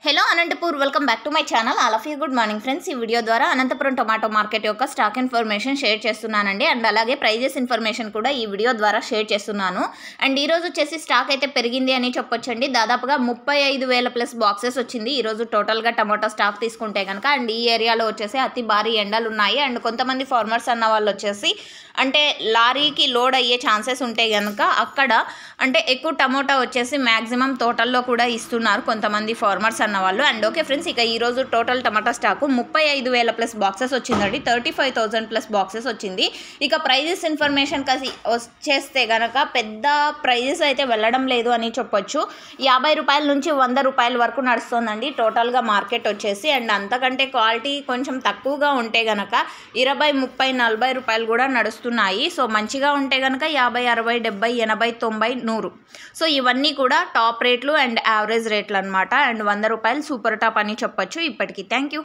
Hello Anantapur welcome back to my channel. All of you good morning friends. ఈ video ద్వారా Anantapuram tomato market యొక్క stock information share చేస్తున్నానండి. And అలాగే prices information కూడా ఈ వీడియో ద్వారా షేర్ చేస్తున్నాను. అండ్ ఈరోజు వచ్చేసి స్టాక్ అయితే పెరిగింది అని చెప్పొచ్చండి. దాదాపుగా 35,000 ప్లస్ బాక్సెస్ వచ్చింది ఈరోజు టోటల్గా టొమాటో స్టాక్ తీసుకుంటే కనుక. అండ్ ఈ ఏరియాలో వచ్చేసి అతి భారీ ఎండలు ఉన్నాయి. అండ్ కొంతమంది ఫార్మర్స్ అన్న వాళ్ళు వచ్చేసి అంటే లారీకి లోడ్ అయ్యే ఛాన్సెస్ ఉంటే కనుక అక్కడ అంటే ఎక్కువ టమోటా వచ్చేసి మ్యాక్సిమం తోటల్లో కూడా ఇస్తున్నారు కొంతమంది ఫార్మర్స్ అన్న వాళ్ళు. అండ్ ఓకే ఫ్రెండ్స్, ఇక ఈరోజు టోటల్ టమాటా స్టాకు 35,000 ప్లస్ బాక్సెస్ వచ్చిందండి. 35,000 ప్లస్ బాక్సెస్ వచ్చింది. ఇక ప్రైజెస్ ఇన్ఫర్మేషన్ kasi వచ్చేస్తే కనుక పెద్ద ప్రైజెస్ అయితే వెళ్ళడం లేదు అని చెప్పొచ్చు. 50 రూపాయల నుంచి 100 రూపాయల వరకు నడుస్తుందండి టోటల్గా మార్కెట్ వచ్చేసి. అండ్ అంతకంటే క్వాలిటీ కొంచెం తక్కువగా ఉంటే కనుక 20, 30, 40 రూపాయలు కూడా నడుస్తున్నాయి. సో మంచిగా ఉంటే కనుక 50, 60, 70, 80, 90, 100. సో ఇవన్నీ కూడా టాప్ రేట్లు అండ్ యావరేజ్ రేట్లు అనమాట. అండ్ 100 రూపాయలు సూపర్ టాప్ అని చెప్పొచ్చు ఇప్పటికి. Thank you.